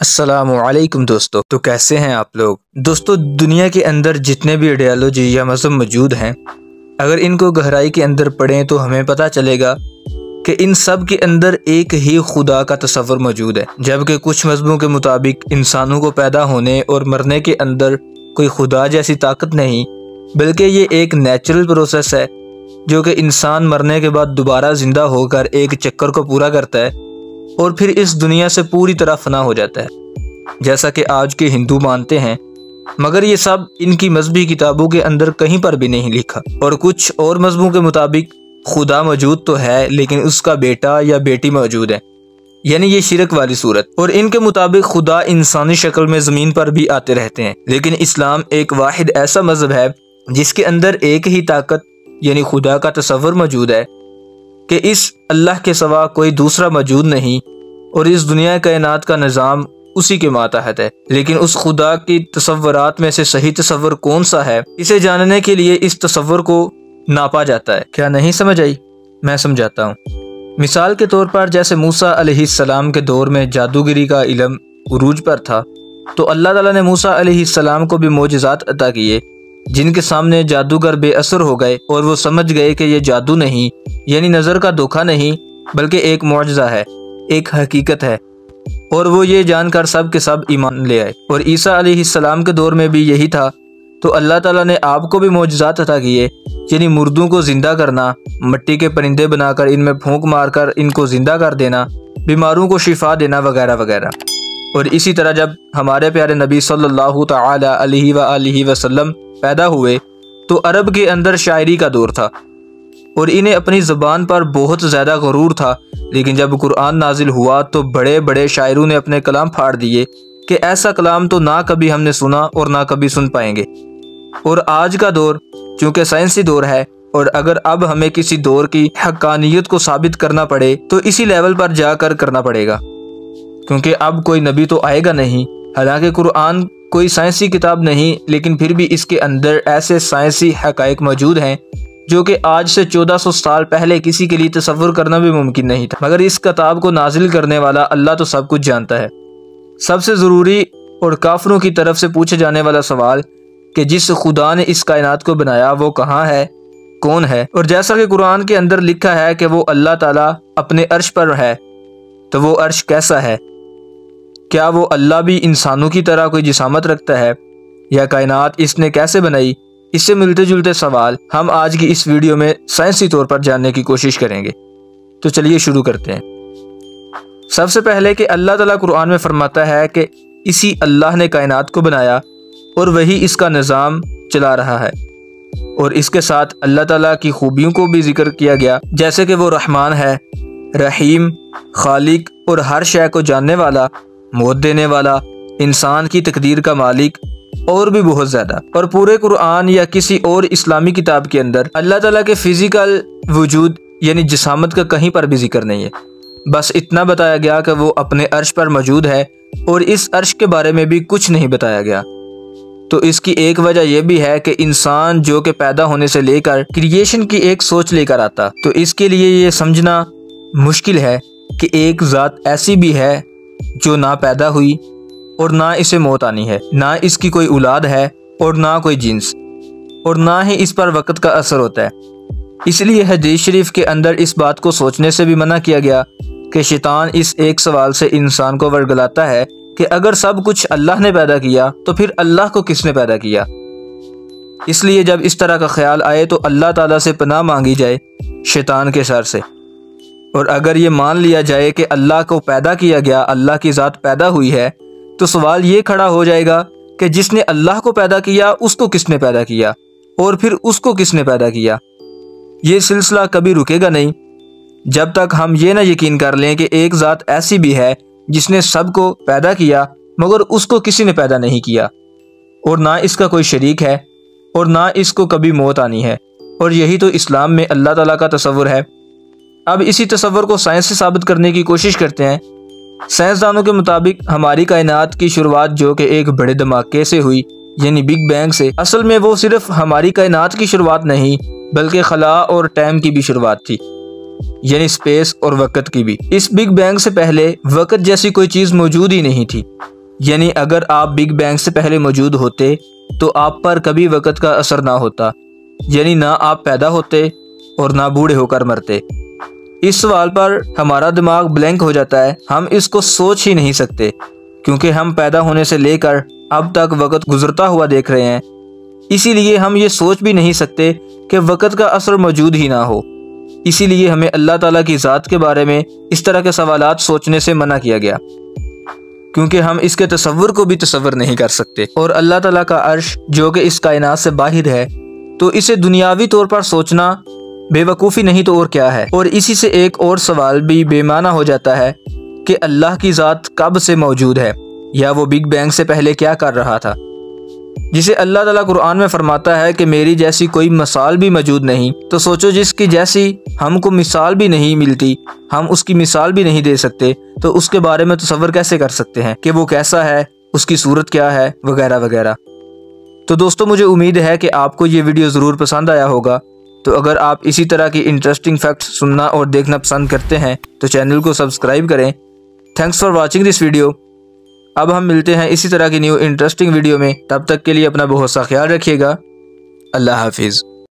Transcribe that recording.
السلام علیکم دوستو، تو کیسے ہیں آپ لوگ؟ دوستو، دنیا کے اندر جتنے بھی آئیڈیالوجی یا مذہب موجود ہیں، اگر ان کو گہرائی کے اندر پڑھیں تو ہمیں پتہ چلے گا کہ ان سب کے اندر ایک ہی خدا کا تصور موجود ہے، جبکہ کچھ مذہبوں کے مطابق انسانوں کو پیدا ہونے اور مرنے کے اندر کوئی خدا جیسی طاقت نہیں، بلکہ یہ ایک نیچرل پروسیس ہے جو کہ انسان مرنے کے بعد دوبارہ زندہ ہو کر ایک چکر کو پورا کرتا ہے اور پھر اس دنیا سے پوری طرح فنا ہو جاتا ہے، جیسا کہ آج کے ہندو مانتے ہیں، مگر یہ سب ان کی مذہبی کتابوں کے اندر کہیں پر بھی نہیں لکھا۔ اور کچھ اور مذہبوں کے مطابق خدا موجود تو ہے لیکن اس کا بیٹا یا بیٹی موجود ہے، یعنی یہ شرک والی صورت۔ اور ان کے مطابق خدا انسانی شکل میں زمین پر بھی آتے رہتے ہیں، لیکن اسلام ایک واحد ایسا مذہب ہے جس کے اندر ایک ہی طاقت یعنی خدا کا تصور موجود ہے کہ اس اللہ کے سوا کوئی دوسرا موجود نہیں اور اس دنیا کائنات کا نظام اسی کے ماتحت ہے۔ لیکن اس خدا کی تصورات میں سے صحیح تصور کون سا ہے، اسے جاننے کے لیے اس تصور کو ناپا جاتا ہے۔ کیا نہیں سمجھ آئی؟ میں سمجھاتا ہوں۔ مثال کے طور پر جیسے موسیٰ علیہ السلام کے دور میں جادوگری کا علم عروج پر تھا، تو اللہ تعالیٰ نے موسیٰ علیہ السلام کو بھی معجزات عطا کیے جن کے سامنے جادوگر بے اثر ہو گئے اور وہ سمجھ گئے کہ یہ جادو نہیں، یعنی نظر کا دھوکہ نہیں، بلکہ ایک معجزہ ہے، ایک حقیقت ہے، اور وہ یہ جان کر سب کے سب ایمان لے آئے۔ اور عیسیٰ علیہ السلام کے دور میں بھی یہی تھا، تو اللہ تعالیٰ نے آپ کو بھی معجزات عطا کیے، یعنی مردوں کو زندہ کرنا، مٹی کے پرندے بنا کر ان میں پھونک مار کر ان کو زندہ کر دینا، بیماروں کو شفا دینا وغیرہ وغیرہ۔ اور اسی طرح جب ہمارے پیارے نبی صلی اللہ تعالی علیہ وآلہ وسلم پیدا ہوئے تو عرب کے اندر شاعری کا دور تھا اور انہیں اپنی زبان پر بہت زیادہ غرور تھا، لیکن جب قرآن نازل ہوا تو بڑے بڑے شاعروں نے اپنے کلام پھاڑ دیے کہ ایسا کلام تو نہ کبھی ہم نے سنا اور نہ کبھی سن پائیں گے۔ اور آج کا دور چونکہ سائنسی دور ہے، اور اگر اب ہمیں کسی دور کی حقانیت کو ثابت کرنا پڑے تو اسی لیول پر جا کر کرنا پڑے گا، کیونکہ اب کوئی نبی تو آئے گا نہیں۔ حالانکہ قرآن کوئی سائنسی کتاب نہیں، لیکن پھر بھی اس کے اندر ایسے سائنسی حقائق موجود ہیں جو کہ آج سے 1400 سال پہلے کسی کے لیے تصور کرنا بھی ممکن نہیں تھا، مگر اس کتاب کو نازل کرنے والا اللہ تو سب کچھ جانتا ہے۔ سب سے ضروری اور کافروں کی طرف سے پوچھے جانے والا سوال کہ جس خدا نے اس کائنات کو بنایا وہ کہاں ہے، کون ہے؟ اور جیسا کہ قرآن کے اندر لکھا ہے کہ وہ اللہ تعالیٰ اپنے عرش پر ہے، تو وہ عرش کیسا ہے؟ کیا وہ اللہ بھی انسانوں کی طرح کوئی جسامت رکھتا ہے، یا کائنات اس نے کیسے بنائی؟ اس سے ملتے جلتے سوال ہم آج کی اس ویڈیو میں سائنسی طور پر جاننے کی کوشش کریں گے۔ تو چلیے شروع کرتے ہیں۔ سب سے پہلے کہ اللہ تعالیٰ قرآن میں فرماتا ہے کہ اسی اللہ نے کائنات کو بنایا اور وہی اس کا نظام چلا رہا ہے، اور اس کے ساتھ اللہ تعالیٰ کی خوبیوں کو بھی ذکر کیا گیا، جیسے کہ وہ رحمان ہے، رحیم، خالق اور ہر شے کو جاننے والا، موت دینے والا، انسان کی تقدیر کا مالک، اور بھی بہت زیادہ۔ اور پورے قرآن یا کسی اور اسلامی کتاب کے اندر اللہ تعالیٰ کے فزیکل وجود یعنی جسامت کا کہیں پر بھی ذکر نہیں ہے، بس اتنا بتایا گیا کہ وہ اپنے عرش پر موجود ہے، اور اس عرش کے بارے میں بھی کچھ نہیں بتایا گیا۔ تو اس کی ایک وجہ یہ بھی ہے کہ انسان جو کہ پیدا ہونے سے لے کر کریشن کی ایک سوچ لے کر آتا، تو اس کے لیے یہ سمجھنا مشکل ہے کہ ایک ذات ایسی بھی ہے جو نہ پیدا ہوئی اور نہ اسے موت آنی ہے، نہ اس کی کوئی اولاد ہے اور نہ کوئی جنس، اور نہ ہی اس پر وقت کا اثر ہوتا ہے۔ اس لیے حدیث شریف کے اندر اس بات کو سوچنے سے بھی منع کیا گیا کہ شیطان اس ایک سوال سے انسان کو ورگلاتا ہے کہ اگر سب کچھ اللہ نے پیدا کیا تو پھر اللہ کو کس نے پیدا کیا؟ اس لیے جب اس طرح کا خیال آئے تو اللہ تعالیٰ سے پناہ مانگی جائے شیطان کے شر سے۔ اور اگر یہ مان لیا جائے کہ اللہ کو پیدا کیا گیا، اللہ کی ذات پیدا ہوئی ہے، تو سوال یہ کھڑا ہو جائے گا کہ جس نے اللہ کو پیدا کیا اس کو کس نے پیدا کیا، اور پھر اس کو کس نے پیدا کیا؟ یہ سلسلہ کبھی رکے گا نہیں جب تک ہم یہ نہ یقین کر لیں کہ ایک ذات ایسی بھی ہے جس نے سب کو پیدا کیا مگر اس کو کسی نے پیدا نہیں کیا، اور نہ اس کا کوئی شریک ہے، اور نہ اس کو کبھی موت آنی ہے۔ اور یہی تو اسلام میں اللہ تعالیٰ کا تصور ہے۔ اب اسی تصور کو سائنس سے ثابت کرنے کی کوشش کرتے ہیں۔ سائنسدانوں کے مطابق ہماری کائنات کی شروعات جو کہ ایک بڑے دھماکے سے ہوئی یعنی بگ بینگ سے، اصل میں وہ صرف ہماری کائنات کی شروعات نہیں بلکہ خلا اور ٹائم کی بھی شروعات تھی، یعنی اسپیس اور وقت کی بھی۔ اس بگ بینگ سے پہلے وقت جیسی کوئی چیز موجود ہی نہیں تھی، یعنی اگر آپ بگ بینگ سے پہلے موجود ہوتے تو آپ پر کبھی وقت کا اثر نہ ہوتا، یعنی نہ آپ پیدا ہوتے اور نہ بوڑھے ہو کر مرتے۔ اس سوال پر ہمارا دماغ بلینک ہو جاتا ہے، ہم اس کو سوچ ہی نہیں سکتے، کیونکہ ہم پیدا ہونے سے لے کر اب تک وقت گزرتا ہوا دیکھ رہے ہیں، اسی لیے ہم یہ سوچ بھی نہیں سکتے کہ وقت کا اثر موجود ہی نہ ہو۔ اسی لیے ہمیں اللہ تعالیٰ کی ذات کے بارے میں اس طرح کے سوالات سوچنے سے منع کیا گیا، کیونکہ ہم اس کے تصور کو بھی تصور نہیں کر سکتے۔ اور اللہ تعالیٰ کا عرش جو کہ اس کائنات سے باہر ہے، تو اسے دنیاوی طور پر سوچنا بے وقوفی نہیں تو اور کیا ہے۔ اور اسی سے ایک اور سوال بھی بے معنی ہو جاتا ہے کہ اللہ کی ذات کب سے موجود ہے، یا وہ بگ بینگ سے پہلے کیا کر رہا تھا، جسے اللہ تعالیٰ قرآن میں فرماتا ہے کہ میری جیسی کوئی مثال بھی موجود نہیں۔ تو سوچو، جس کی جیسی ہم کو مثال بھی نہیں ملتی، ہم اس کی مثال بھی نہیں دے سکتے، تو اس کے بارے میں تصور کیسے کر سکتے ہیں کہ وہ کیسا ہے، اس کی صورت کیا ہے، وغیرہ وغیرہ۔ تو دوستو، مجھے امید ہے کہ آپ کو یہ ویڈیو ضرور پسند آیا ہوگا۔ تو اگر آپ اسی طرح کی انٹرسٹنگ فیکٹس سننا اور دیکھنا پسند کرتے ہیں تو چینل کو سبسکرائب کریں۔ Thanks for watching this video. اب ہم ملتے ہیں اسی طرح کی نیو انٹرسٹنگ ویڈیو میں، تب تک کے لیے اپنا بہت سا خیال رکھیے گا۔ اللہ حافظ۔